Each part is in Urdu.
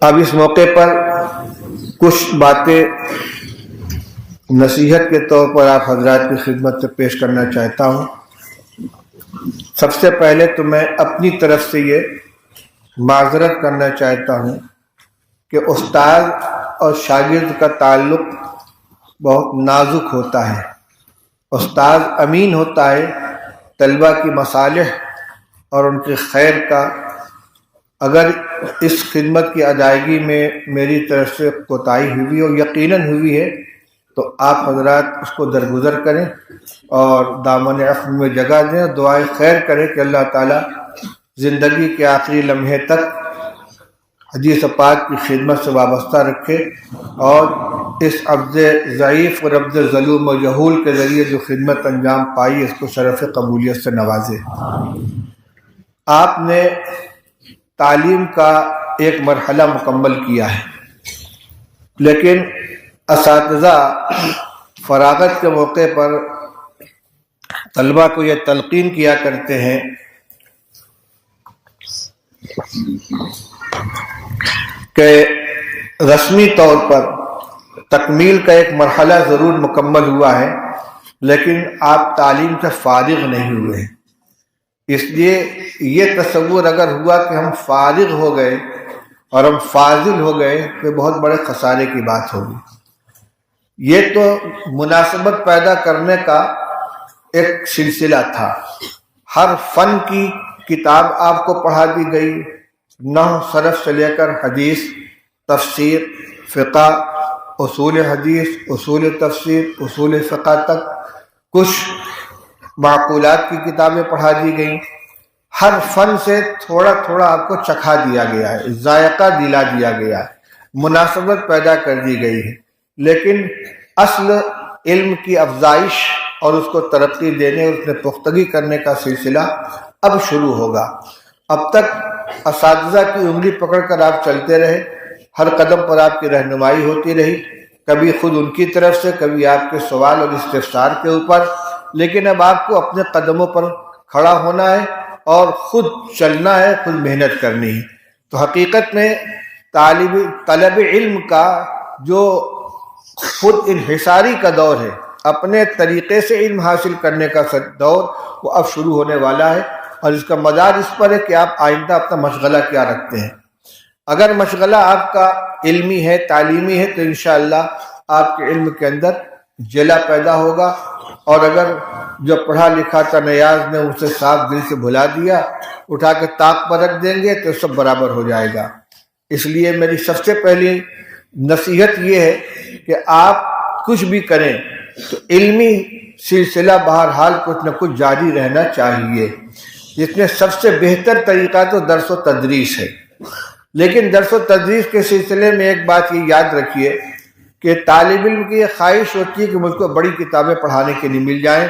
اب اس موقع پر کچھ باتیں نصیحت کے طور پر آپ حضرات کی خدمت سے پیش کرنا چاہتا ہوں۔ سب سے پہلے تو میں اپنی طرف سے یہ معذرت کرنا چاہتا ہوں کہ استاد اور شاگرد کا تعلق بہت نازک ہوتا ہے۔ استاد امین ہوتا ہے طلبہ کی مصالح اور ان کے خیر کا۔ اگر اس خدمت کی ادائیگی میں میری طرف سے کوتاہی ہوئی اور یقیناً ہوئی ہے تو آپ حضرات اس کو درگزر کریں اور دامن عفو میں جگہ دیں اور دعائے خیر کریں کہ اللہ تعالیٰ زندگی کے آخری لمحے تک حدیث پاک کی خدمت سے وابستہ رکھے اور اس عبد ضعیف اور عبد ظلوم و جہول کے ذریعے جو خدمت انجام پائی اس کو شرف قبولیت سے نوازے۔ آپ نے تعلیم کا ایک مرحلہ مکمل کیا ہے، لیکن اساتذہ فراغت کے موقع پر طلبہ کو یہ تلقین کیا کرتے ہیں کہ رسمی طور پر تکمیل کا ایک مرحلہ ضرور مکمل ہوا ہے لیکن آپ تعلیم سے فارغ نہیں ہوئے ہیں۔ اس لیے یہ تصور اگر ہوا کہ ہم فارغ ہو گئے اور ہم فاضل ہو گئے تو بہت بڑے خسارے کی بات ہوگی۔ یہ تو مناسبت پیدا کرنے کا ایک سلسلہ تھا، ہر فن کی کتاب آپ کو پڑھا دی گئی، نحو صرف سے لے کر حدیث، تفسیر، فقہ، اصول حدیث، اصول تفسیر، اصول فقہ تک، کچھ معقولات کی کتابیں پڑھا دی گئیں۔ ہر فن سے تھوڑا تھوڑا آپ کو چکھا دیا گیا ہے، ذائقہ دلا دیا گیا ہے، مناسبت پیدا کر دی گئی ہے، لیکن اصل علم کی افزائش اور اس کو ترقی دینے اور اس میں پختگی کرنے کا سلسلہ اب شروع ہوگا۔ اب تک اساتذہ کی انگلی پکڑ کر آپ چلتے رہے، ہر قدم پر آپ کی رہنمائی ہوتی رہی، کبھی خود ان کی طرف سے، کبھی آپ کے سوال اور استفسار کے اوپر، لیکن اب آپ کو اپنے قدموں پر کھڑا ہونا ہے اور خود چلنا ہے، خود محنت کرنی ہے۔ تو حقیقت میں طلب علم کا جو خود انحصاری کا دور ہے، اپنے طریقے سے علم حاصل کرنے کا دور، وہ اب شروع ہونے والا ہے اور اس کا مدار اس پر ہے کہ آپ آئندہ اپنا مشغلہ کیا رکھتے ہیں۔ اگر مشغلہ آپ کا علمی ہے، تعلیمی ہے، تو انشاءاللہ آپ کے علم کے اندر جلا پیدا ہوگا، اور اگر جو پڑھا لکھا تھا نیاز نے اسے صاف دل سے بھلا دیا، اٹھا کے طاق پر رکھ دیں گے تو سب برابر ہو جائے گا۔ اس لیے میری سب سے پہلی نصیحت یہ ہے کہ آپ کچھ بھی کریں تو علمی سلسلہ بہرحال کچھ نہ کچھ جاری رہنا چاہیے، جس میں سب سے بہتر طریقہ تو درس و تدریس ہے۔ لیکن درس و تدریس کے سلسلے میں ایک بات یہ یاد رکھیے کہ طالب علم کی یہ خواہش ہوتی ہے کہ مجھ کو بڑی کتابیں پڑھانے کے لیے مل جائیں،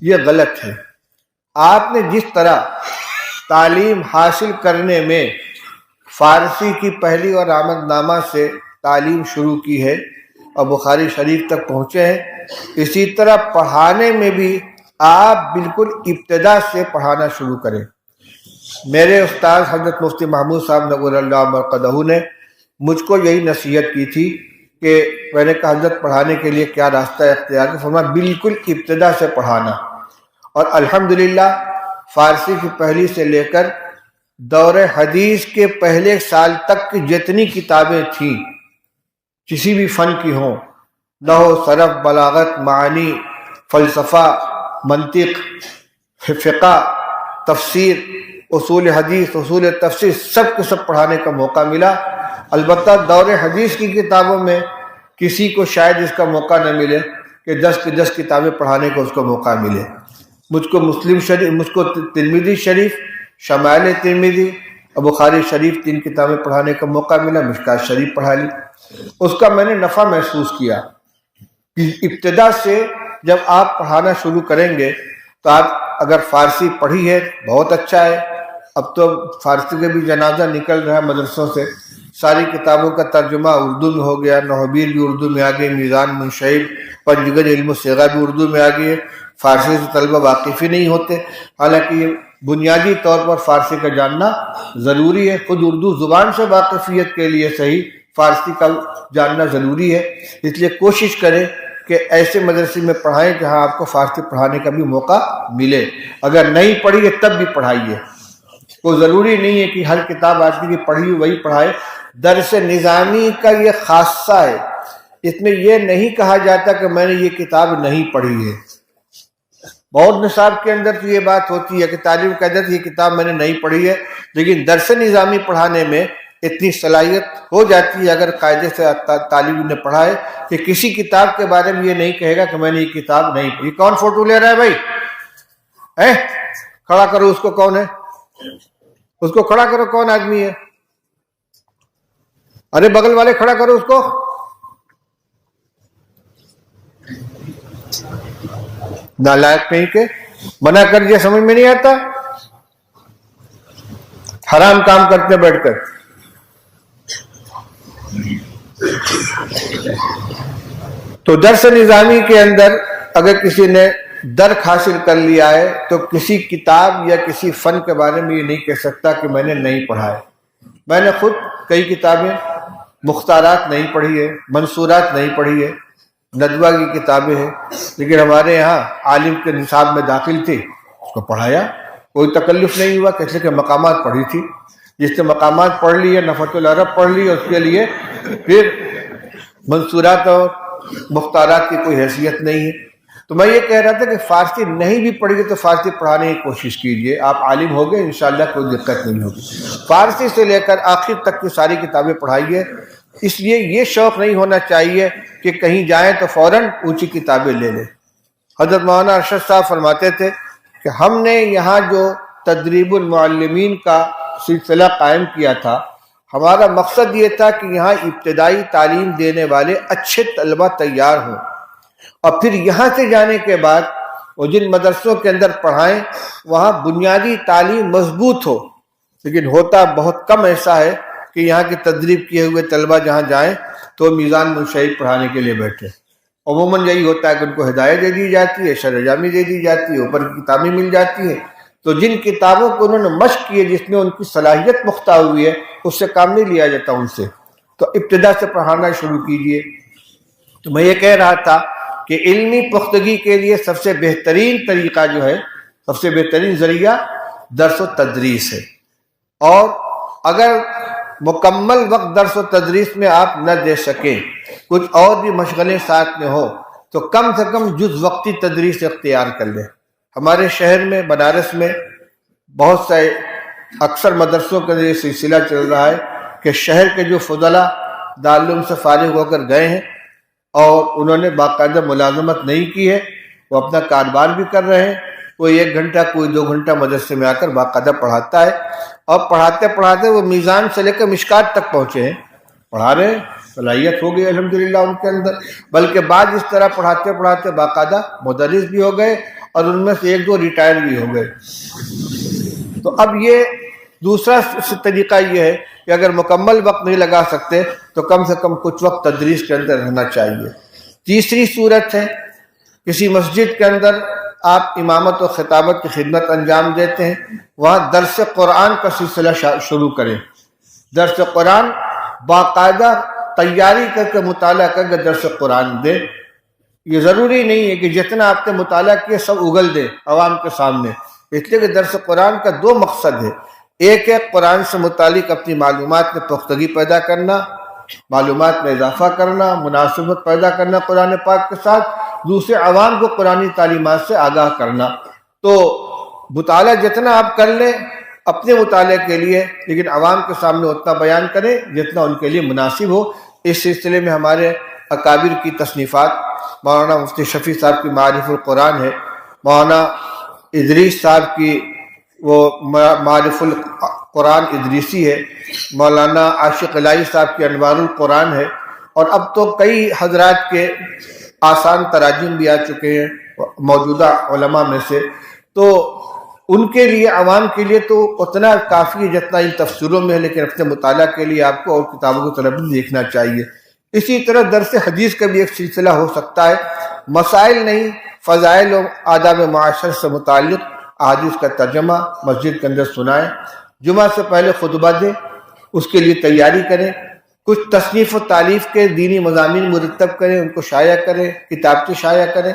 یہ غلط ہے۔ آپ نے جس طرح تعلیم حاصل کرنے میں فارسی کی پہلی اور آمد نامہ سے تعلیم شروع کی ہے اور بخاری شریف تک پہنچے ہیں، اسی طرح پڑھانے میں بھی آپ بالکل ابتدا سے پڑھانا شروع کریں۔ میرے استاد حضرت مفتی محمود صاحب نور اللہ مرقدہ نے مجھ کو یہی نصیحت کی تھی کہ میں نے کہا حضرت پڑھانے کے لیے کیا راستہ اختیار کیا؟ فرمایا بالکل ابتدا سے پڑھانا۔ اور الحمدللہ فارسی کی پہلی سے لے کر دور حدیث کے پہلے سال تک کی جتنی کتابیں تھیں کسی بھی فن کی ہوں، نحو، صرف، بلاغت، معانی، فلسفہ، منطق، فقہ، تفسیر، اصول حدیث، اصول تفسیر، سب کو سب پڑھانے کا موقع ملا۔ البتہ دور حدیث کی کتابوں میں کسی کو شاید اس کا موقع نہ ملے کہ 10 کی 10 کتابیں پڑھانے کو اس کو موقع ملے۔ مجھ کو مسلم شریف، مجھ کو ترمذی شریف، شمائل ترمذی اور بخاری شریف 3 کتابیں پڑھانے کا موقع ملا، مشکات شریف پڑھا لی۔ اس کا میں نے نفع محسوس کیا کہ ابتدا سے جب آپ پڑھانا شروع کریں گے تو آپ اگر فارسی پڑھی ہے بہت اچھا ہے، اب تو فارسی کے بھی جنازہ نکل رہا ہے مدرسوں سے، ساری کتابوں کا ترجمہ اردو میں ہو گیا، نحویر بھی اردو میں آ گئی، میزان منشعب، پنجگد علم و صیغہ بھی اردو میں آ گئی ہے۔ فارسی سے طلبہ واقف ہی نہیں ہوتے، حالانکہ یہ بنیادی طور پر فارسی کا جاننا ضروری ہے. خود اردو زبان سے واقفیت کے لیے صحیح فارسی کا جاننا ضروری ہے. اس لیے کوشش کریں کہ ایسے مدرسے میں پڑھائیں جہاں آپ کو فارسی پڑھانے کا بھی موقع ملے. اگر نہیں پڑھیے تب بھی پڑھائیے. کوئی ضروری نہیں ہے کہ ہر کتاب آدمی کی پڑھی وہی پڑھائے. درس نظامی کا یہ خاصہ ہے. اس میں یہ نہیں کہا جاتا کہ میں نے یہ کتاب نہیں پڑھی ہے. بہت نصاب کے اندر تو یہ بات ہوتی ہے کہ تعلیم کے اندر یہ کتاب میں نے نہیں پڑھی ہے، لیکن درس نظامی پڑھانے میں اتنی صلاحیت ہو جاتی ہے اگر قاعدے سے طالب نے پڑھا ہے کہ کسی کتاب کے بارے میں یہ نہیں کہے گا کہ میں نے یہ کتاب نہیں پڑھی. کون فوٹو لے رہا ہے بھائی؟ کھڑا کرو اس کو. کون ہے؟ اس کو کھڑا کرو. کون آدمی ہے؟ ارے بغل والے کھڑا کرو اس کو. نالائق نہیں کہ منع کر دیا سمجھ میں نہیں آتا. حرام کام کرتے بیٹھ کر. تو درس نظامی کے اندر اگر کسی نے درک حاصل کر لیا ہے تو کسی کتاب یا کسی فن کے بارے میں یہ نہیں کہہ سکتا کہ میں نے نہیں پڑھا ہے. میں نے خود کئی کتابیں مختارات نہیں پڑھی ہے، منصورات نہیں پڑھی ہے، ندوہ کی کتابیں ہیں، لیکن ہمارے یہاں عالم کے نصاب میں داخل تھی، اس کو پڑھایا. کوئی تکلف نہیں ہوا. کیسے کہ مقامات پڑھی تھی. جس نے مقامات پڑھ لی ہے، نفحۃ العرب پڑھ لی ہے، اس کے لیے پھر منصورات اور مختارات کی کوئی حیثیت نہیں ہے. تو میں یہ کہہ رہا تھا کہ فارسی نہیں بھی پڑھی تو فارسی پڑھانے کی کوشش کیجئے. آپ عالم ہو گئے انشاءاللہ کوئی دقت نہیں ہوگی. فارسی سے لے کر آخر تک کی ساری کتابیں پڑھائیے. اس لیے یہ شوق نہیں ہونا چاہیے کہ کہیں جائیں تو فوراً اونچی کتابیں لے لیں. حضرت مولانا ارشد صاحب فرماتے تھے کہ ہم نے یہاں جو تدریب المعلمین کا سلسلہ قائم کیا تھا، ہمارا مقصد یہ تھا کہ یہاں ابتدائی تعلیم دینے والے اچھے طلبہ تیار ہوں، اور پھر یہاں سے جانے کے بعد وہ جن مدرسوں کے اندر پڑھائیں وہاں بنیادی تعلیم مضبوط ہو. لیکن ہوتا بہت کم ایسا ہے کہ یہاں کے تدریب کیے ہوئے طلبہ جہاں جائیں تو میزان منشعب پڑھانے کے لیے بیٹھے. عموماً یہی ہوتا ہے کہ ان کو ہدایت دے دی جاتی ہے، شرح جامی دے دی جاتی ہے، اوپر کی کتابیں مل جاتی ہیں. تو جن کتابوں کو انہوں نے مشق کی ہے، جس میں ان کی صلاحیت پختہ ہوئی ہے، اس سے کام نہیں لیا جاتا ان سے. تو ابتدا سے پڑھانا شروع کیجئے. تو میں یہ کہہ رہا تھا کہ علمی پختگی کے لیے سب سے بہترین طریقہ جو ہے، سب سے بہترین ذریعہ درس و تدریس ہے. اور اگر مکمل وقت درس و تدریس میں آپ نہ دے سکیں، کچھ اور بھی مشغلیں ساتھ میں ہو، تو کم سے کم جز وقتی تدریس اختیار کر لیں. ہمارے شہر میں بنارس میں بہت سے اکثر مدرسوں کا یہ سلسلہ چل رہا ہے کہ شہر کے جو فضلاء دارالعلوم سے فارغ ہو کر گئے ہیں اور انہوں نے باقاعدہ ملازمت نہیں کی ہے، وہ اپنا کاروبار بھی کر رہے ہیں. کوئی 1 گھنٹہ کوئی 2 گھنٹہ مدرسے میں آ کر باقاعدہ پڑھاتا ہے، اور پڑھاتے پڑھاتے وہ میزان سے لے کر مشکات تک پہنچے ہیں. پڑھا رہے ہیں، صلاحیت ہو گئی الحمدللہ ان کے اندر. بلکہ بعض اس طرح پڑھاتے پڑھاتے باقاعدہ مدرس بھی ہو گئے، اور ان میں سے 1-2 ریٹائر بھی ہو گئے. تو اب یہ دوسرا طریقہ یہ ہے کہ اگر مکمل وقت نہیں لگا سکتے تو کم سے کم کچھ وقت تدریس کے اندر رہنا چاہیے. تیسری صورت ہے، کسی مسجد کے اندر آپ امامت و خطابت کی خدمت انجام دیتے ہیں، وہاں درس قرآن کا سلسلہ شروع کریں. درس قرآن باقاعدہ تیاری کر کے مطالعہ کر کے درس قرآن دیں. یہ ضروری نہیں ہے کہ جتنا آپ نے مطالعہ کیا سب اگل دیں عوام کے سامنے، اس لیے کہ درس قرآن کا 2 مقصد ہے. ایک قرآن سے متعلق اپنی معلومات میں پختگی پیدا کرنا، معلومات میں اضافہ کرنا، مناسبت پیدا کرنا قرآن پاک کے ساتھ. دوسرے عوام کو قرآنی تعلیمات سے آگاہ کرنا. تو مطالعہ جتنا آپ کر لیں اپنے مطالعے کے لیے، لیکن عوام کے سامنے اتنا بیان کریں جتنا ان کے لیے مناسب ہو. اس سلسلے میں ہمارے اکابر کی تصنیفات، مولانا مفتی شفیع صاحب کی معارف القرآن ہے، مولانا ادریس صاحب کی وہ معارف القرآن ادریسی ہے، مولانا عاشق الہی صاحب کی انوار القرآن ہے، اور اب تو کئی حضرات کے آسان تراجم بھی آ چکے ہیں موجودہ علماء میں سے. تو ان کے لیے، عوام کے لیے تو اتنا کافی ہے جتنا ان تفسیروں میں ہے، لیکن اپنے مطالعہ کے لیے آپ کو اور کتابوں کی طرف بھی دیکھنا چاہیے. اسی طرح درس حدیث کا بھی ایک سلسلہ ہو سکتا ہے. مسائل نہیں، فضائل و آداب معاشر سے متعلق احادیث کا ترجمہ مسجد کے اندر سنائیں، جمعہ سے پہلے خطبہ دیں، اس کے لیے تیاری کریں، کچھ تصنیف و تالیف کے دینی مضامین مرتب کریں، ان کو شائع کریں، کتابچے شائع کریں۔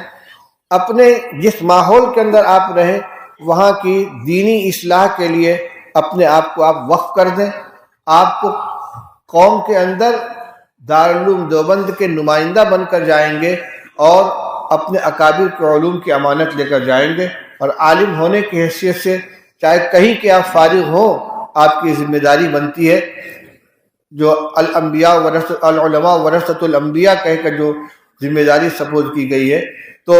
اپنے جس ماحول کے اندر آپ رہیں وہاں کی دینی اصلاح کے لیے اپنے آپ کو آپ وقف کر دیں۔ آپ کو قوم کے اندر دارالعلوم دیوبند کے نمائندہ بن کر جائیں گے اور اپنے اکابر کے علوم کی امانت لے کر جائیں گے، اور عالم ہونے کی حیثیت سے چاہے کہیں کہ آپ فارغ ہوں، آپ کی ذمہ داری بنتی ہے جو العلماء ورثۃ الانبیاء کہہ کر جو ذمہ داری سپرد کی گئی ہے، تو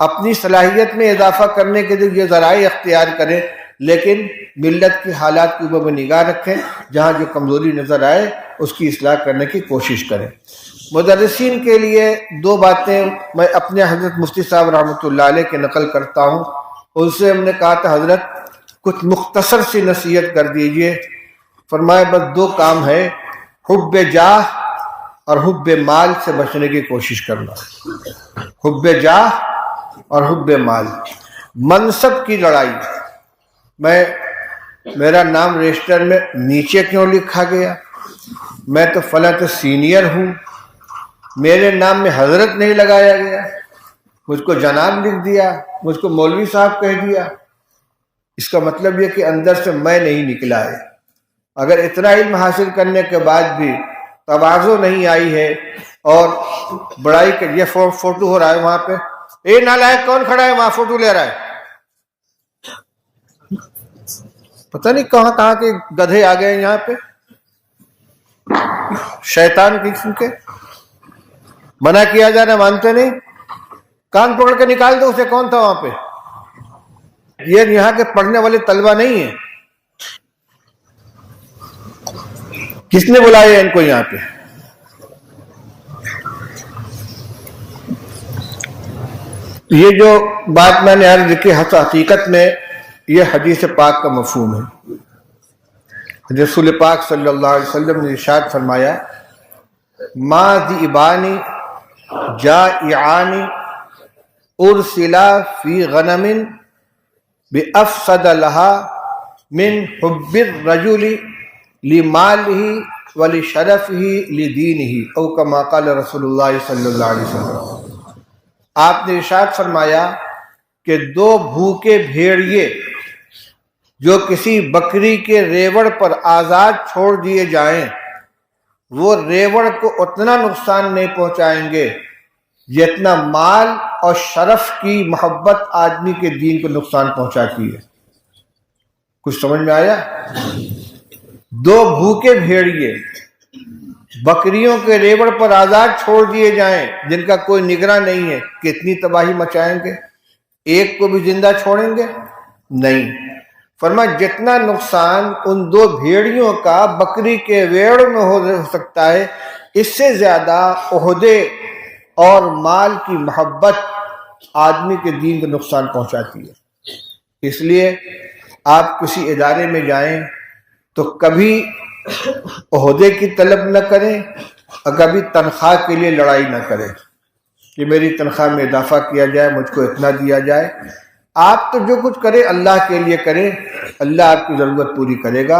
اپنی صلاحیت میں اضافہ کرنے کے لیے یہ ذرائع اختیار کریں، لیکن ملت کی حالات کے اوپر میں نگاہ رکھیں، جہاں جو کمزوری نظر آئے اس کی اصلاح کرنے کی کوشش کریں۔ مدرسین کے لیے دو باتیں میں اپنے حضرت مفتی صاحب رحمۃ اللہ علیہ کے نقل کرتا ہوں۔ ان سے ہم نے کہا تھا حضرت کچھ مختصر سی نصیحت کر دیجئے۔ فرمایا بس دو کام ہے، حب جاہ اور حب مال سے بچنے کی کوشش کرنا۔ حب جاہ اور حب مال، منصب کی لڑائی۔ میرا نام رجسٹر میں نیچے کیوں لکھا گیا؟ میں تو فلاں تو سینئر ہوں، میرے نام میں حضرت نہیں لگایا گیا، مجھ کو جناب لکھ دیا، مجھ کو مولوی صاحب کہہ دیا۔ اس کا مطلب یہ کہ اندر سے میں نہیں نکلا ہے۔ اگر اتنا علم حاصل کرنے کے بعد بھی تواضع نہیں آئی ہے اور بڑائی کے یہ فوٹو ہو رہا ہے وہاں پہ، اے نالائق کون کھڑا ہے وہاں فوٹو لے رہا ہے؟ پتہ نہیں کہاں کہاں کے گدھے آ گئے یہاں پہ، شیطان کی قسم کے۔ منع کیا جا رہا مانتے نہیں، کان پکڑ کے نکال دو اسے۔ کون تھا وہاں پہ؟ یہ یہاں کے پڑھنے والے طلبہ نہیں ہیں۔ کس نے بلایا ان کو یہاں پہ؟ یہ جو بات میں نے عرض کی حقیقت میں یہ حدیث پاک کا مفہوم ہے۔ رسول پاک صلی اللہ علیہ وسلم نے ارشاد فرمایا، ما ذئبانی جائعانی ارسلا فی غنم بافسد لها من حب الرجل لمالہ ولشرفہ لدینہ، او کما قال رسول اللہ صلی اللہ علیہ وسلم۔ آپ نے ارشاد فرمایا کہ دو بھوکے بھیڑیے جو کسی بکری کے ریوڑ پر آزاد چھوڑ دیے جائیں، وہ ریوڑ کو اتنا نقصان نہیں پہنچائیں گے جتنا مال اور شرف کی محبت آدمی کے دین کو نقصان پہنچاتی ہے۔ کچھ سمجھ میں آیا؟ دو بھوکے بھیڑیے بکریوں کے ریوڑ پر آزاد چھوڑ دیے جائیں جن کا کوئی نگراں نہیں ہے، کتنی تباہی مچائیں گے؟ ایک کو بھی زندہ چھوڑیں گے؟ نہیں۔ فرمایا جتنا نقصان ان دو بھیڑیوں کا بکری کے ریوڑ میں ہو سکتا ہے، اس سے زیادہ عہدے اور مال کی محبت آدمی کے دین کو نقصان پہنچاتی ہے۔ اس لیے آپ کسی ادارے میں جائیں تو کبھی عہدے کی طلب نہ کریں اور کبھی تنخواہ کے لیے لڑائی نہ کریں کہ میری تنخواہ میں اضافہ کیا جائے، مجھ کو اتنا دیا جائے۔ آپ تو جو کچھ کریں اللہ کے لیے کریں، اللہ آپ کی ضرورت پوری کرے گا،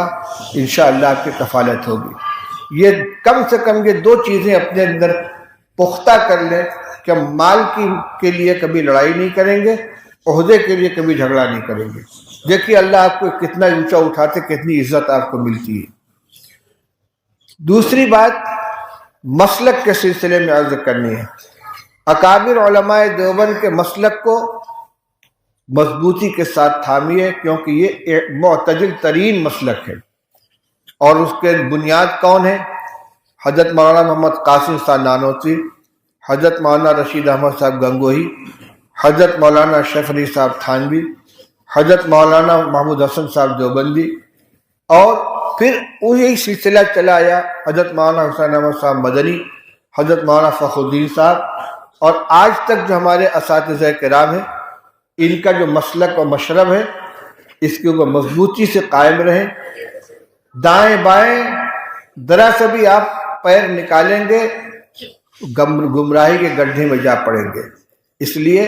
انشاءاللہ آپ کی کفالت ہوگی۔ یہ کم سے کم یہ دو چیزیں اپنے اندر پختہ کر لیں کہ ہم مال کے لیے کبھی لڑائی نہیں کریں گے، عہدے کے لیے کبھی جھگڑا نہیں کریں گے۔ دیکھیے اللہ آپ کو کتنا اونچا اٹھاتے، کتنی عزت آپ کو ملتی ہے۔ دوسری بات مسلک کے سلسلے میں عرض کرنی ہے۔ اکابر علماء دیوبند کے مسلک کو مضبوطی کے ساتھ تھامیے، کیونکہ یہ معتدل ترین مسلک ہے، اور اس کے بنیاد کون ہے؟ حضرت مولانا محمد قاسم صاحب نانوتوی، حضرت مولانا رشید احمد صاحب گنگوہی، حضرت مولانا شیخ علی صاحب تھانوی، حضرت مولانا محمود حسن صاحب دیوبندی، اور پھر وہی سلسلہ چلا آیا حضرت مولانا حسین احمد صاحب مدنی، حضرت مولانا فخر الدین صاحب، اور آج تک جو ہمارے اساتذہ کرام ہیں ان کا جو مسلک و مشرب ہے اس کے اوپر مضبوطی سے قائم رہیں۔ دائیں بائیں ذرا سے بھی آپ پیر نکالیں گے گمراہی کے گڈھے میں جا پڑیں گے۔ اس لیے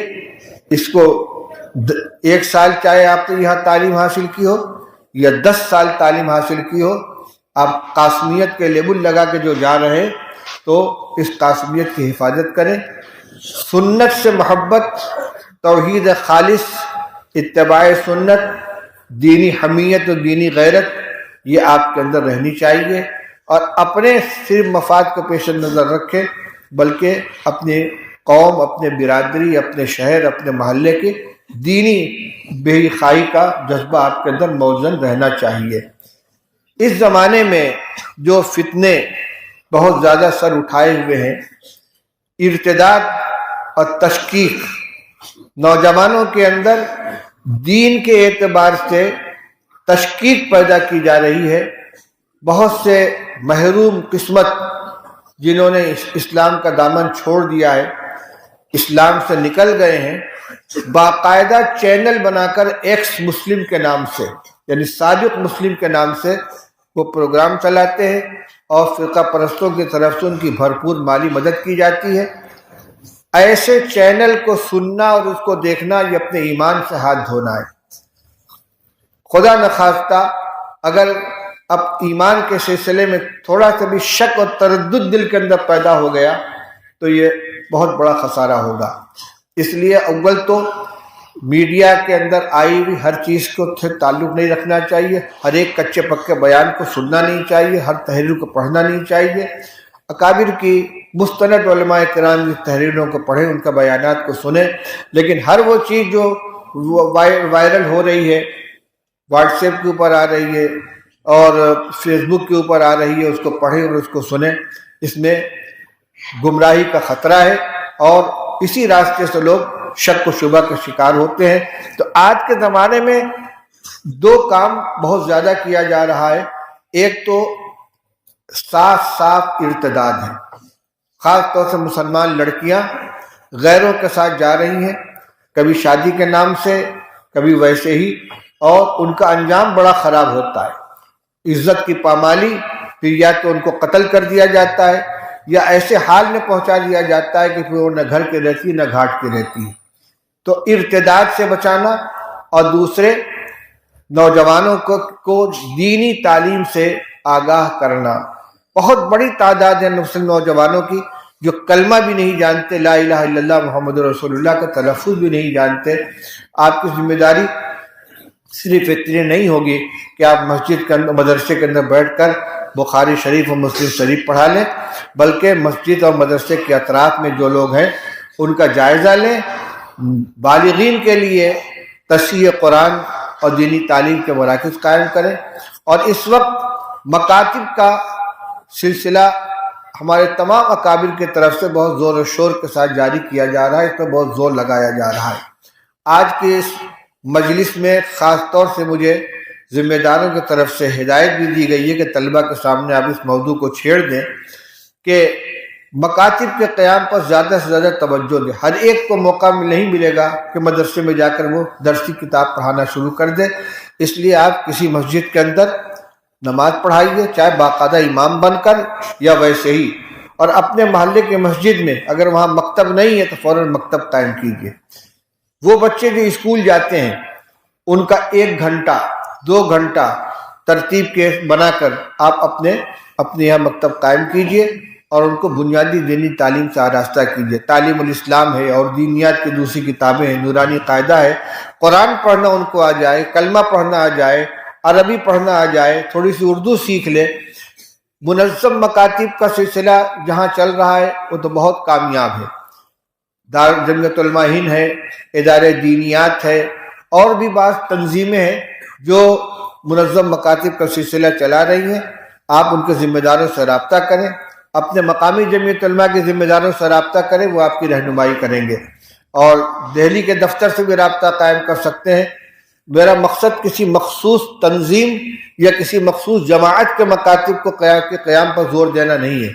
اس کو ایک سال چاہے آپ نے یہاں تعلیم حاصل کی ہو یا 10 سال تعلیم حاصل کی ہو، آپ قاسمیت کے لیبل لگا کے جو جا رہے ہیں تو اس قاسمیت کی حفاظت کریں. سنت سے محبت، توحید خالص، اتباع سنت، دینی حمیت اور دینی غیرت یہ آپ کے اندر رہنی چاہیے، اور اپنے صرف مفاد کو پیش نظر رکھیں بلکہ اپنے قوم، اپنے برادری، اپنے شہر، اپنے محلے کے دینی بے خواہی کا جذبہ آپ کے اندر موزن رہنا چاہیے. اس زمانے میں جو فتنے بہت زیادہ سر اٹھائے ہوئے ہیں، ارتداد اور تشکیک، نوجوانوں کے اندر دین کے اعتبار سے تشکیک پیدا کی جا رہی ہے. بہت سے محروم قسمت جنہوں نے اسلام کا دامن چھوڑ دیا ہے، اسلام سے نکل گئے ہیں، باقاعدہ چینل بنا کر ایکس مسلم کے نام سے، یعنی سابق مسلم کے نام سے وہ پروگرام چلاتے ہیں، اور فرقہ پرستوں کی طرف سے ان کی بھرپور مالی مدد کی جاتی ہے. ایسے چینل کو سننا اور اس کو دیکھنا یہ اپنے ایمان سے ہاتھ دھونا ہے. خدا نخواستہ اگر اب ایمان کے سلسلے میں تھوڑا سا بھی شک اور تردد دل کے اندر پیدا ہو گیا تو یہ بہت بڑا خسارہ ہوگا. اس لیے اول تو میڈیا کے اندر آئی ہوئی ہر چیز کو تعلق نہیں رکھنا چاہیے، ہر ایک کچے پکے بیان کو سننا نہیں چاہیے، ہر تحریر کو پڑھنا نہیں چاہیے. اکابر کی مستند علماء کرام کی تحریروں کو پڑھیں، ان کا بیانات کو سنیں، لیکن ہر وہ چیز جو وائرل ہو رہی ہے، واٹس ایپ کے اوپر آ رہی ہے اور فیس بک کے اوپر آ رہی ہے، اس کو پڑھیں اور اس کو سنیں. اس میں گمراہی کا خطرہ ہے اور اسی راستے سے لوگ شک و شبہ کا شکار ہوتے ہیں. تو آج کے زمانے میں دو کام بہت زیادہ کیا جا رہا ہے. ایک تو صاف ارتداد ہے، خاص طور سے مسلمان لڑکیاں غیروں کے ساتھ جا رہی ہیں، کبھی شادی کے نام سے، کبھی ویسے ہی، اور ان کا انجام بڑا خراب ہوتا ہے. عزت کی پامالی، پھر یا تو ان کو قتل کر دیا جاتا ہے یا ایسے حال میں پہنچا دیا جاتا ہے کہ پھر وہ نہ گھر کے رہتی نہ گھاٹ کے رہتی ہے. تو ارتداد سے بچانا، اور دوسرے نوجوانوں کو دینی تعلیم سے آگاہ کرنا. بہت بڑی تعداد ہے نوجوانوں کی جو کلمہ بھی نہیں جانتے، لا الہ الا اللہ محمد رسول اللہ کا تلفظ بھی نہیں جانتے. آپ کی ذمہ داری صرف اتنی نہیں ہوگی کہ آپ مسجد کے اندر، مدرسے کے اندر بیٹھ کر بخاری شریف اور مسلم شریف پڑھا لیں، بلکہ مسجد اور مدرسے کے اطراف میں جو لوگ ہیں ان کا جائزہ لیں. بالغین کے لیے تشریح قرآن اور دینی تعلیم کے مراکز قائم کریں. اور اس وقت مکاتب کا سلسلہ ہمارے تمام اکابر کی طرف سے بہت زور و شور کے ساتھ جاری کیا جا رہا ہے، اس پر بہت زور لگایا جا رہا ہے. آج کے اس مجلس میں خاص طور سے مجھے ذمہ داروں کی طرف سے ہدایت بھی دی گئی ہے کہ طلبہ کے سامنے آپ اس موضوع کو چھیڑ دیں کہ مکاتب کے قیام پر زیادہ سے زیادہ توجہ دیں. ہر ایک کو موقع نہیں ملے گا کہ مدرسے میں جا کر وہ درسی کتاب پڑھانا شروع کر دے. اس لیے آپ کسی مسجد کے اندر نماز پڑھائیے، چاہے باقاعدہ امام بن کر یا ویسے ہی، اور اپنے محلے کے مسجد میں اگر وہاں مکتب نہیں ہے تو فوراً مکتب قائم کیجیے. وہ بچے جو اسکول جاتے ہیں ان کا 1 گھنٹہ 2 گھنٹہ ترتیب کے بنا کر آپ اپنے یہاں مکتب قائم کیجیے اور ان کو بنیادی دینی تعلیم سے آراستہ کیجیے. تعلیم الاسلام ہے اور دینیات کی دوسری کتابیں ہیں، نورانی قاعدہ ہے. قرآن پڑھنا ان کو آ جائے، کلمہ پڑھنا آ جائے، عربی پڑھنا آ جائے، تھوڑی سی اردو سیکھ لے. منظم مکاتب کا سلسلہ جہاں چل رہا ہے وہ تو بہت کامیاب ہے. دار جمعیت علماء ہند ہے، ادارے دینیات ہے، اور بھی بعض تنظیمیں ہیں جو منظم مکاتب کا سلسلہ چلا رہی ہیں. آپ ان کے ذمہ داروں سے رابطہ کریں، اپنے مقامی جمعیت علماء کے ذمہ داروں سے رابطہ کریں، وہ آپ کی رہنمائی کریں گے. اور دہلی کے دفتر سے بھی رابطہ قائم کر سکتے ہیں. میرا مقصد کسی مخصوص تنظیم یا کسی مخصوص جماعت کے مکاتب کو قیام پر زور دینا نہیں ہے،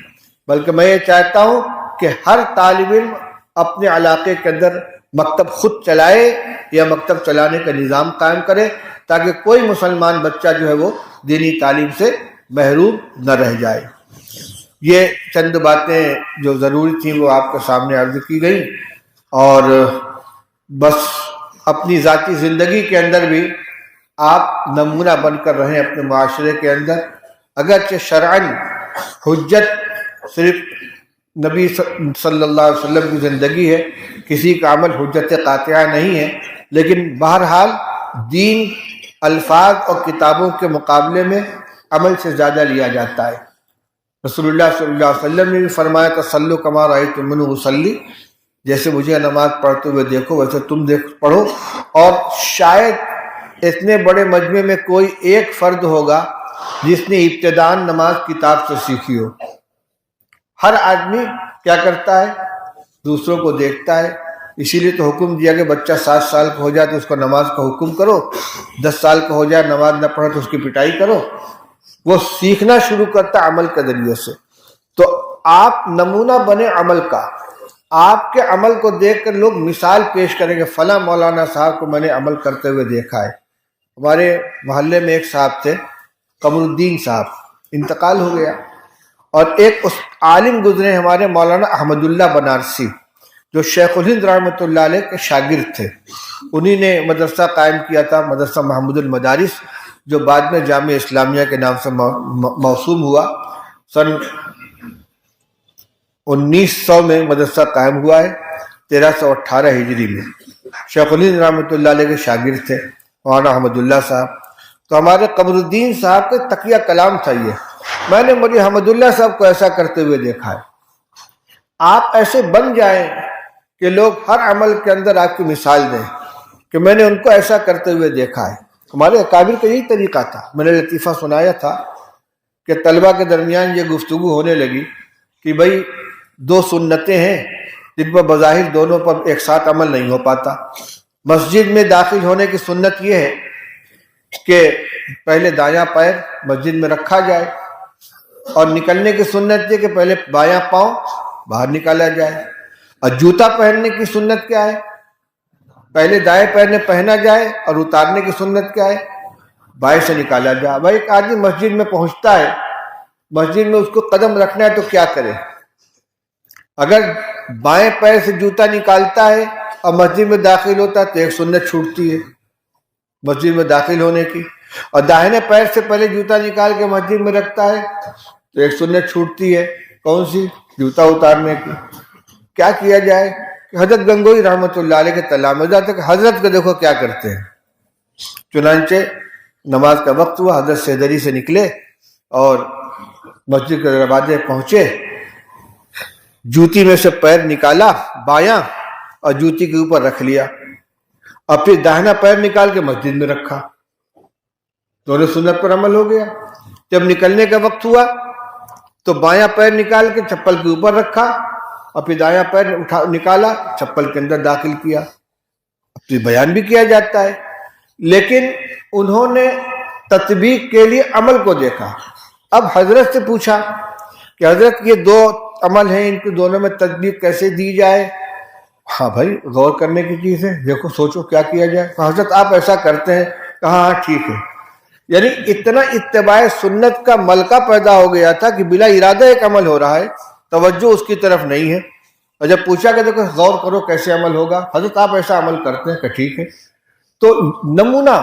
بلکہ میں یہ چاہتا ہوں کہ ہر طالب علم اپنے علاقے کے اندر مکتب خود چلائے یا مکتب چلانے کا نظام قائم کرے تاکہ کوئی مسلمان بچہ جو ہے وہ دینی تعلیم سے محروم نہ رہ جائے. یہ چند باتیں جو ضروری تھیں وہ آپ کے سامنے عرض کی گئی، اور بس اپنی ذاتی زندگی کے اندر بھی آپ نمونہ بن کر رہیں اپنے معاشرے کے اندر. اگرچہ شرعاً حجت صرف نبی صلی اللہ علیہ وسلم کی زندگی ہے، کسی کا عمل حجت قاطعہ نہیں ہے، لیکن بہرحال دین الفاظ اور کتابوں کے مقابلے میں عمل سے زیادہ لیا جاتا ہے. رسول اللہ صلی اللہ علیہ وسلم نے بھی فرمایا تھا صلو کما رأیتمونی اصلی، جیسے مجھے نماز پڑھتے ہوئے دیکھو ویسے تم پڑھو. اور شاید اتنے بڑے مجمع میں کوئی ایک فرد ہوگا جس نے ابتداءً نماز کتاب سے سیکھی ہو. ہر آدمی کیا کرتا ہے؟ دوسروں کو دیکھتا ہے. اسی لیے تو حکم دیا کہ بچہ 7 سال کا ہو جائے تو اس کو نماز کا حکم کرو، 10 سال کا ہو جائے نماز نہ پڑھے تو اس کی پٹائی کرو. وہ سیکھنا شروع کرتا عمل کے ذریعے سے. تو آپ نمونہ بنے عمل کا. آپ کے عمل کو دیکھ کر لوگ مثال پیش کریں گے، فلاں مولانا صاحب کو میں نے عمل کرتے ہوئے دیکھا ہے. ہمارے محلے میں ایک صاحب تھے قمر الدین صاحب، انتقال ہو گیا. اور ایک اس عالم گزرے ہمارے مولانا احمد اللہ بنارسی، جو شیخ الہند رحمۃ اللہ علیہ کے شاگرد تھے. انہی نے مدرسہ قائم کیا تھا، مدرسہ محمود المدارس، جو بعد میں جامعہ اسلامیہ کے نام سے موسوم ہوا. سن 1900 میں مدرسہ قائم ہوا ہے، 1318 ہجری میں. شیخ الہند رحمۃ اللہ علیہ کے شاگرد تھے مولانا احمد اللہ صاحب. تو ہمارے قمر الدین صاحب کا تقیہ کلام تھا یہ، میں نے مولوی احمد اللہ صاحب کو ایسا کرتے ہوئے دیکھا ہے. آپ ایسے بن جائیں کہ لوگ ہر عمل کے اندر آپ کی مثال دیں کہ میں نے ان کو ایسا کرتے ہوئے دیکھا ہے. ہمارے اکابر کا یہی طریقہ تھا. میں نے لطیفہ سنایا تھا کہ طلبہ کے درمیان یہ گفتگو ہونے لگی کہ بھائی 2 سنتیں ہیں جن پر بظاہر دونوں پر ایک ساتھ عمل نہیں ہو پاتا. مسجد میں داخل ہونے کی سنت یہ ہے کہ پہلے دایاں پیر مسجد میں رکھا جائے، اور نکلنے کی سنت یہ کہ پہلے بایاں پاؤں باہر نکالا جائے. اور جوتا پہننے کی سنت کیا ہے؟ پہلے دائیں پیر میں پہنا جائے اور اتارنے کی سنت کیا ہے؟ بائیں سے نکالا جائے. بھائی ایک آدمی مسجد میں پہنچتا ہے، مسجد میں اس کو قدم رکھنا ہے تو کیا کرے؟ اگر بائیں پیر سے جوتا نکالتا ہے اور مسجد میں داخل ہوتا ہے تو ایک سنت چھوٹتی ہے مسجد میں داخل ہونے کی، اور داہنے پیر سے پہلے جوتا نکال کے مسجد میں رکھتا ہے تو ایک سنت چھوٹتی ہے. کون سی؟ جوتا اتارنے کی. کیا کیا جائے؟ کہ حضرت گنگوئی رحمۃ اللہ علیہ کے تلامذہ تک حضرت کو دیکھو کیا کرتے ہیں. چنانچہ نماز کا وقت ہوا، حضرت سیدری سے نکلے اور مسجد کے دروازے پہنچے، جوتی میں سے پیر نکالا بایاں اور جوتی کے اوپر رکھ لیا، اور پھر داہنا پیر نکال کے مسجد میں رکھا. دونوں سنت پر عمل ہو گیا. جب نکلنے کا وقت ہوا تو بایاں پیر نکال کے چپل کے اوپر رکھا، اور پھر دایاں پیر نکالا چپل کے اندر داخل کیا. پھر بیان بھی کیا جاتا ہے، لیکن انہوں نے تطبیق کے لیے عمل کو دیکھا. اب حضرت سے پوچھا کہ حضرت یہ 2 عمل ہیں، ان کو دونوں میں تطبیق کیسے دی جائے؟ ہاں بھائی غور کرنے کی چیز ہے، دیکھو سوچو کیا کیا جائے. حضرت آپ ایسا کرتے ہیں؟ کہا ہاں ٹھیک ہے. یعنی اتنا اتباع سنت کا ملکہ پیدا ہو گیا تھا کہ بلا ارادہ ایک عمل ہو رہا ہے، توجہ اس کی طرف نہیں ہے. اور جب پوچھا کہ دیکھو غور کرو کیسے عمل ہوگا، حضرت آپ ایسا عمل کرتے ہیں کہ ٹھیک ہے. تو نمونہ،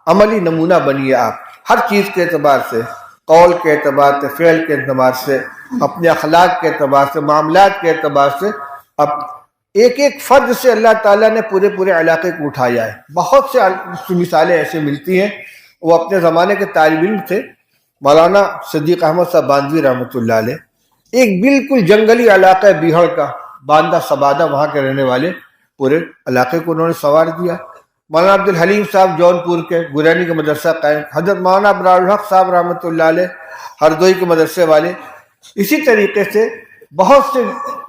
عملی نمونہ بنیے آپ ہر چیز کے اعتبار سے، قول کے اعتبار سے، فعل کے اعتبار سے، اپنے اخلاق کے اعتبار سے، معاملات کے اعتبار سے. اب ایک ایک فرد سے اللہ تعالیٰ نے پورے علاقے کو اٹھایا ہے. بہت سے مثالیں ایسے ملتی ہیں. وہ اپنے زمانے کے طالب علم تھے، مولانا صدیق احمد صاحب باندوی رحمۃ اللہ علیہ. ایک بالکل جنگلی علاقہ ہے بیہڑ کا، باندہ سبادہ، وہاں کے رہنے والے پورے علاقے کو انہوں نے سنوار دیا. مولانا عبد الحلیم صاحب جونپور کے گرانی کا مدرسہ قائم، حضرت مولانا ابرار الحق صاحب رحمۃ اللہ علیہ ہردوئی کے مدرسے والے. اسی طریقے سے بہت سے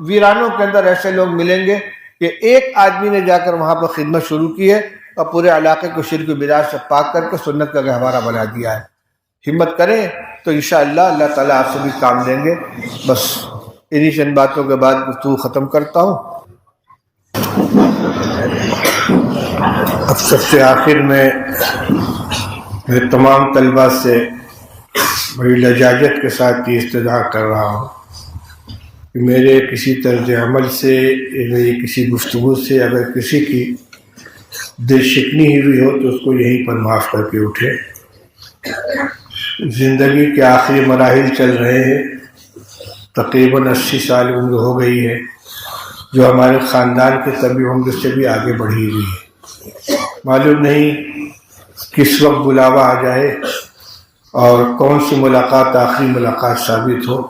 ویرانوں کے اندر ایسے لوگ ملیں گے کہ ایک آدمی نے جا کر وہاں پر خدمت شروع کی ہے اور پورے علاقے کو شرک و بدعت سے پاک کر کے سنت کا گہوارہ بنا دیا ہے. ہمت کریں تو انشاءاللہ اللہ تعالیٰ آپ سے بھی کام دیں گے. بس انہی چند باتوں کے بعد گفتگو ختم کرتا ہوں. اب سب سے آخر میں تمام طلباء سے بڑی لجاجت کے ساتھ یہ استدعا کر رہا ہوں کہ میرے کسی طرز عمل سے، میری کسی گفتگو سے اگر کسی کی دل شکنی ہوئی ہو تو اس کو یہیں پر معاف کر کے اٹھے۔ زندگی کے آخری مراحل چل رہے ہیں، تقریباً 80 سال عمر ہو گئی ہے، جو ہمارے خاندان کے طبی عمر سے بھی آگے بڑھی ہوئی ہے۔ معلوم نہیں کس وقت بلاوا آ جائے اور کون سی ملاقات آخری ملاقات ثابت ہو۔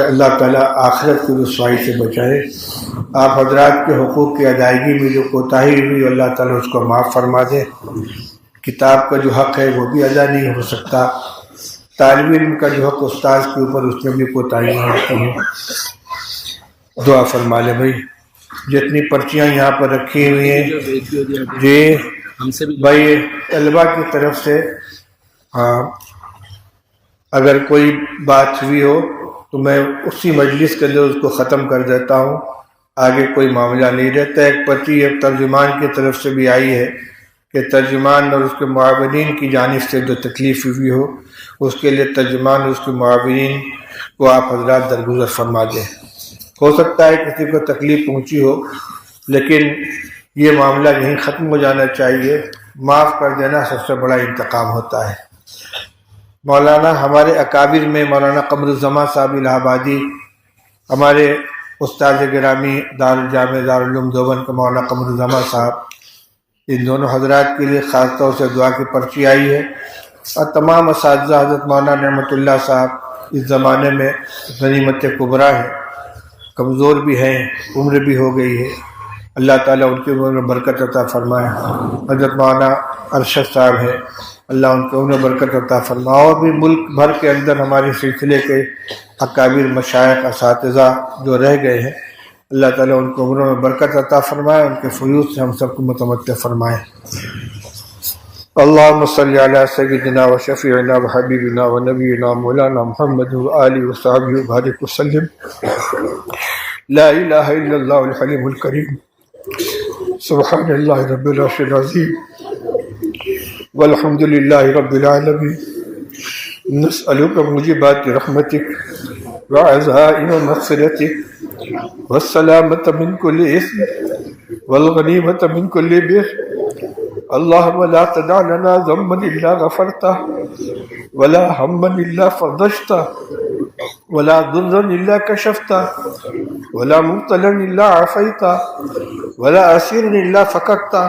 اللہ تعالیٰ آخرت کی رسوائی سے بچائے۔ آپ حضرات کے حقوق کی ادائیگی میں جو کوتاہی ہوئی اللہ تعالیٰ اس کو معاف فرما دے۔ کتاب کا جو حق ہے وہ بھی ادا نہیں ہو سکتا، طالب علم کا جو حق استاذ کے اوپر اس میں بھی کوتاہی ہوتی ہے۔ دعا فرما لے بھائی۔ جتنی پرچیاں یہاں پر رکھی ہوئی ہیں جی بھائی طلباء کی طرف سے، ہاں اگر کوئی بات ہوئی ہو تو میں اسی مجلس کے اندر اس کو ختم کر دیتا ہوں، آگے کوئی معاملہ نہیں رہتا۔ ایک پرچی ایک ترجمان کی طرف سے بھی آئی ہے کہ ترجمان اور اس کے معاونین کی جانب سے جو تکلیف ہوئی ہو اس کے لیے ترجمان اور اس کے معاونین کو آپ حضرات درگزر فرما دیں۔ ہو سکتا ہے کسی کو تکلیف پہنچی ہو، لیکن یہ معاملہ یہیں ختم ہو جانا چاہیے۔ معاف کر دینا سب سے بڑا انتقام ہوتا ہے۔ مولانا ہمارے اکابر میں مولانا قمر الزمان صاحب الہ آبادی، ہمارے استاد گرامی دارالجامع دارالعلوم دیوبند کے مولانا قمر الزمان صاحب، ان دونوں حضرات کے لیے خاص طور سے دعا کی پرچی آئی ہے، اور تمام اساتذہ حضرت مولانا نعمت اللہ صاحب اس زمانے میں غنیمت کبریٰ ہے، کمزور بھی ہیں، عمر بھی ہو گئی ہے، اللہ تعالیٰ ان کی عمر میں برکت عطا فرمائے۔ حضرت مولانا ارشد صاحب ہے، اللہ ان کو عمر برکت عطا فرمائے۔ اور بھی ملک بھر کے اندر ہمارے سلسلے کے اکابر مشائخ اساتذہ جو رہ گئے ہیں، اللہ تعالیٰ ان کو عمروں میں برکت عطا فرمائے، ان کے فیوض سے ہم سب کو متمتع فرمائے۔ اللہم صلی علی سیدنا و شفیعنا و حبیبنا و نبینا مولانا محمد و آلہ و صحبہ و بارک وسلم۔ لا الہ الا اللہ الحلیم الکریم، سبحان اللہ رب العرش العظیم، والحمد للہ رب العالمین، نسألک موجبات رحمتک وعزائم مغفرتک والسلامت من کل اثم والغنیمت من کل بر۔ اللہم لا تدع لنا ذنبا الا غفرتہ ولا ہما الا فرجتہ ولا ضرا الا کشفتہ ولا مبتلا الا عافیتہ ولا اسیرا الا فککتہ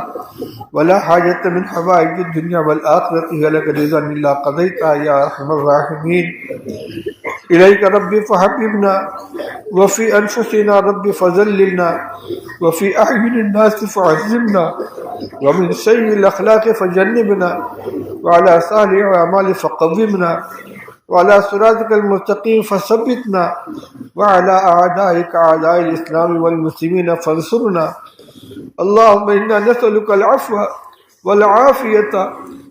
ولا حاجة من حوائج الدنیا والآخرة هي لك رضا الا قضيتها يا ارحم الراحمین۔ الیک ربی فحببنا وفی انفسنا ربی فذللنا وفی اعین الناس فعظمنا ومن سیء الاخلاق فجنبنا وعلى صالح الاعمال فقومنا وعلى صراطك المستقيم فثبتنا وعلى اعدائك اعداء الاسلام والمسلمين فانصرنا۔ اللهم انا نسألك العفو والعافية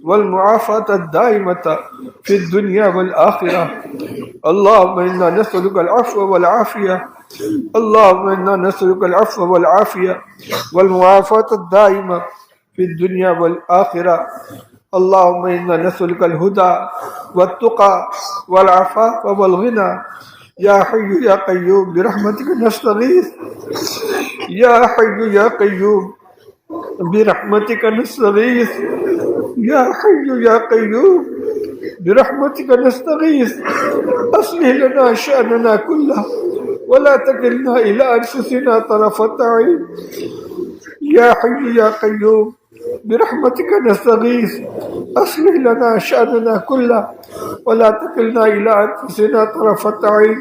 والمعافاة الدائمة في الدنيا والآخرة۔ اللهم انا نسألك العفو والعافية، اللهم انا نسألك العفو والعافية والمعافاة الدائمة في الدنيا والآخرة۔ اللهم انا نسألك الهدى والتقى والعفاف والغنى، یا حی یا قیوم برحمتک نستغیث، یا حی یا قیوم برحمتک نستغیث، یا حی یا قیوم برحمتک نستغیث، اصلح لنا شأننا كله ولا تکلنا الى انفسنا طرفة عین، یا حی یا قیوم برحمتک نستغیث، اصلح لنا شأننا كله ولا تکلنا الى انفسنا طرفة عین۔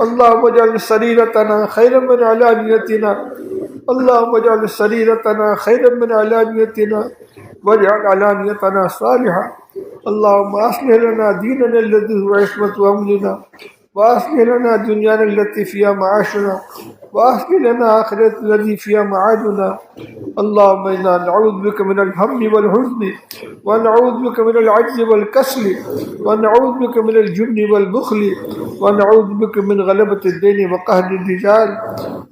اللهم اجعل سريرتنا خيرا من علانيتنا، اللهم اجعل سريرتنا خيرا من علانيتنا واجعل علانيتنا صالحة۔ اللهم اصلح لنا ديننا الذي هو عصمة امرنا، واصلح لنا دنيانا التي فيها معاشنا، واصلح لنا آخرتنا التي فيها معادنا۔ اللهم انا نعوذ بك من الهم والحزن، ونعوذ بك من العجز والكسل، ونعوذ بك من الجبن والبخل، ونعوذ بك من غلبة الدين وقهر الرجال۔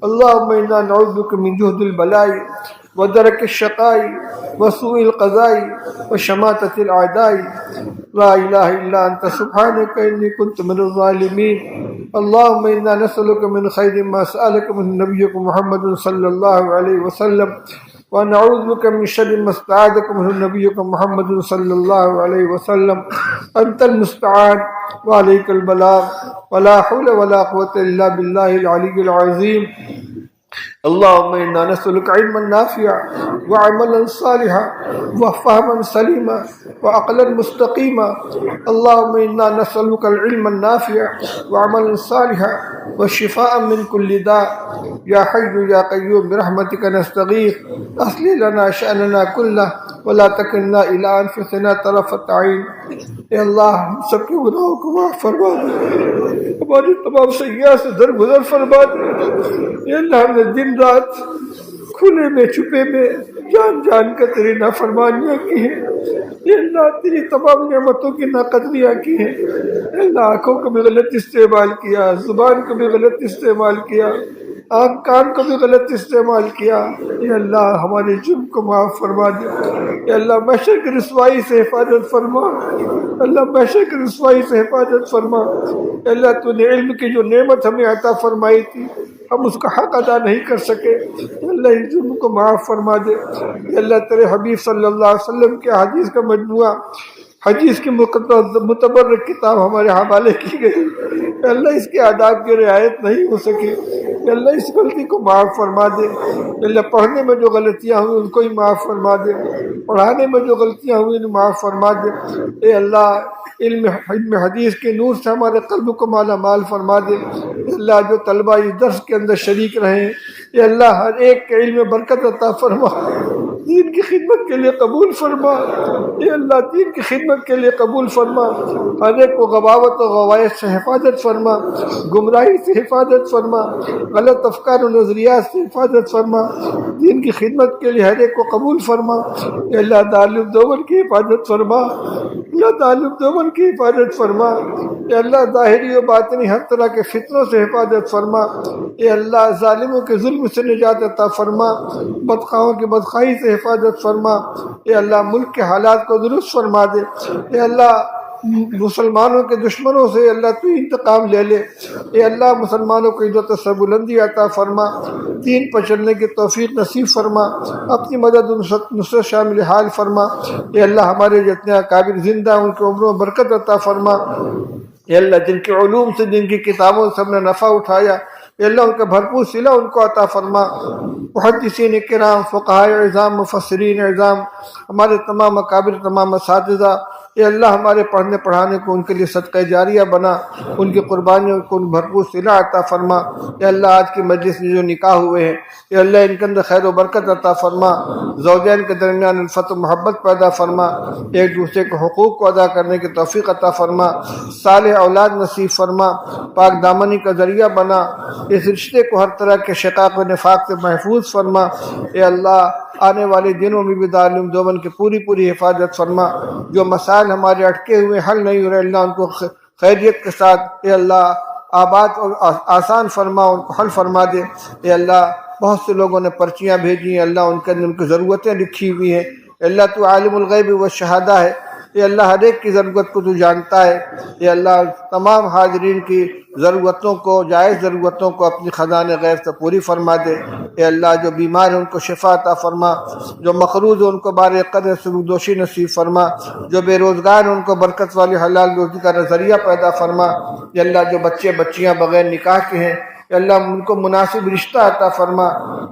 اللهم انا نعوذ بك من جهد البلاء ودرك الشقاء وسوء القضاء وشماتة الأعداء، لا إله إلا أنت سبحانك إني كنت من الظالمين۔ اللهم إنا نسألك من خير ما سألك من نبيك محمد صلى الله عليه وسلم، ونعوذ بك من شر ما استعاذك منه نبيك محمد صلی اللہ علیہ وسلم. انت المستعان وعليك البلاغ ولا حول ولا قوة الا بالله العلي العظيم. اللهم انا نسألك علما نافعا وعملا صالحا وفهما سليما وعقلا مستقيما. اللهم انا نسألك العلم النافع وعملا صالحا وشفاء من كل داء. يا حي يا قيوم برحمتك نستغيث اصلح لنا شأننا كله ولا تكلنا الى انفسنا طرفة عين. اے اللہ ہم سب کے گناہوں کو معاف فرما دے، ہماری تمام سیئات سے درگزر فرما دے. اے اللہ ہم نے دن رات کھلے میں چھپے میں جان جان کر تیری نافرمانیاں کی ہیں. اے اللہ تیری تمام نعمتوں کی ناقدریاں کی ہیں. اے اللہ آنکھوں کو بھی غلط استعمال کیا، زبان کو بھی غلط استعمال کیا، آنکھ کان کو بھی غلط استعمال کیا. اے اللہ ہمارے جرم کو معاف فرما دے. اے اللہ محشر کی رسوائی سے حفاظت فرما. اللہ محشر کی رسوائی سے حفاظت فرما. اے اللہ تو نے علم کی جو نعمت ہمیں عطا فرمائی تھی ہم اس کا حق ادا نہیں کر سکے. اللہ اس جرم کو معاف فرما دے. اے اللہ تیرے حبیب صلی اللہ علیہ وسلم کے حدیث کا مجموعہ، حدیث کی متبرک کتاب ہمارے حوالے کی گئی. اے اللہ اس کے آداب کی رعایت نہیں ہو سکی. اے اللہ اس غلطی کو معاف فرما دے. اے اللہ پڑھنے میں جو غلطیاں ہوئی ان کو ہی معاف فرما دے، پڑھانے میں جو غلطیاں ہوئی انہیں معاف فرما دے. اے اللہ علم حدیث کے نور سے ہمارے قلب کو مالا مال فرما دے. اے اللہ جو طلبہ اس درس کے اندر شریک رہیں، اے اللہ ہر ایک کے علم میں برکت عطا فرما، دین کی خدمت کے لیے قبول فرما. اے اللہ دین کی خدمت کے لیے قبول فرما. ہر ایک کو غباوت و غوائط سے حفاظت فرما، گمراہی سے حفاظت فرما، غلط افکار و نظریات سے حفاظت فرما. دین کی خدمت کے لیے ہر ایک کو قبول فرما. اے اللہ دارالعلوم دیوبند کی حفاظت فرما. اللہ دارالعلوم دیوبند کی حفاظت فرما. اے اللہ ظاہری و باطنی ہر طرح کے فتنوں سے حفاظت فرما. اے اللہ ظالموں کے ظلم سے نجات عطا فرما، بدخواہوں کی بدخواہی سے حفاظت فرما. اے اللہ ملک کے حالات کو درست فرما دے. اے اللہ مسلمانوں کے دشمنوں سے اللہ تو انتقام لے لے. اے اللہ مسلمانوں کو عزت و سربلندی عطا فرما، دین پر چلنے کی توفیق نصیب فرما، اپنی مدد و نصرت شامل حال فرما. اے اللہ ہمارے جتنے اکابر زندہ ان کی عمروں میں برکت عطا فرما. اے اللہ جن کے علوم سے، جن کی کتابوں سے ہم نے نفع اٹھایا، اے اللہ ان کا بھرپور صلہ ان کو عطا فرما. محدثین کرام، فقہاء اعظام، مفسرین اعظام، ہمارے تمام اکابر، تمام اساتذہ، اے اللہ ہمارے پڑھنے پڑھانے کو ان کے لیے صدقہ جاریہ بنا، ان کی قربانیوں کو ان بھرپور صلہ عطا فرما. اے اللہ آج کی مجلس میں جو نکاح ہوئے ہیں، اے اللہ ان کے اندر خیر و برکت عطا فرما. زوجین کے درمیان الفت و محبت پیدا فرما، ایک دوسرے کے حقوق کو ادا کرنے کی توفیق عطا فرما. صالح اولاد نصیب فرما، پاک دامنی کا ذریعہ بنا. اس رشتے کو ہر طرح کے شقاق و نفاق سے محفوظ فرما. اے اللہ آنے والے دنوں میں بھی دارالعلوم دیوبند کی پوری حفاظت فرما. جو مسائل ہمارے اٹکے ہوئے حل نہیں ہو رہے، اللہ ان کو خیریت کے ساتھ اے اللہ آباد اور آسان فرما، ان کو حل فرما دے. اے اللہ بہت سے لوگوں نے پرچیاں بھیجی ہیں، اللہ ان کے اندر ان کی ضرورتیں لکھی ہوئی ہیں. اللہ تو عالم الغیب والشہادہ ہے. اے اللہ ہر ایک کی ضرورت کو تو جانتا ہے. اے اللہ تمام حاضرین کی ضرورتوں کو، جائز ضرورتوں کو اپنی خزانہ غیب سے پوری فرما دے. اے اللہ جو بیمار ہیں ان کو شفا عطا فرما، جو مقروض ہیں ان کو بار قدر سبکدوشی نصیب فرما، جو بے روزگار ہیں ان کو برکت والی حلال روزی کا نظریہ پیدا فرما. اے اللہ جو بچے بچیاں بغیر نکاح کے ہیں، اے اللہ ان کو مناسب رشتہ عطا فرما.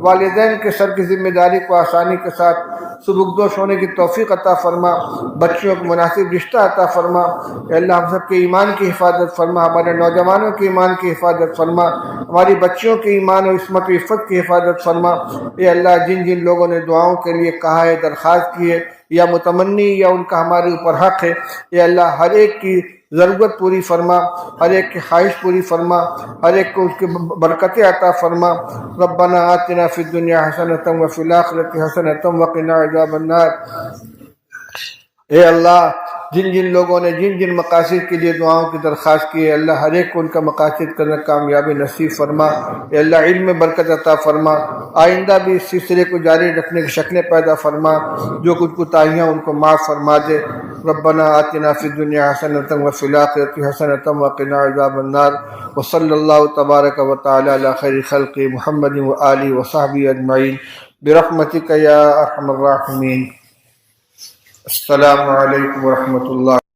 والدین کے سر کی ذمہ داری کو آسانی کے ساتھ سبکدوش ہونے کی توفیق عطا فرما، بچیوں کو مناسب رشتہ عطا فرما. اے اللہ ہم سب کے ایمان کی حفاظت فرما، ہمارے نوجوانوں کے ایمان کی حفاظت فرما، ہماری بچیوں کے ایمان و عصمت و عفت کی حفاظت فرما. اے اللہ جن جن لوگوں نے دعاؤں کے لیے کہا ہے، درخواست کی ہے، یا متمنی یا ان کا ہمارے اوپر حق ہے، اے اللہ ہر ایک کی ضرورت پوری فرما، ہر ایک کی خواہش پوری فرما، ہر ایک کو اس کی برکتیں عطا فرما. ربنا آتنا فی الدنیا حسنۃ وفی الآخرۃ حسنۃ وقنا عذاب النار. اے اللہ جن جن لوگوں نے جن جن مقاصد کے لیے دعاؤں کی درخواست کی ہے اللہ ہر ایک کو ان کا مقاصد کرنے کامیابی نصیب فرما۔ اے اللہ علم میں برکت عطا فرما، آئندہ بھی اس سلسلے کو جاری رکھنے کی شکلیں پیدا فرما، جو کچھ کوتاہیاں ان کو معاف فرما دے۔ ربنا آتنا فی الدنیا حسنۃ وفی الآخرۃ حسنۃ وقنا عذاب النار، وصلی اللہ تبارک و تعالی علی خیر خلق محمد وآلہ وصحبہ اجمعین برحمتک یا ارحم الراحمین۔ السلام علیکم ورحمۃ اللہ۔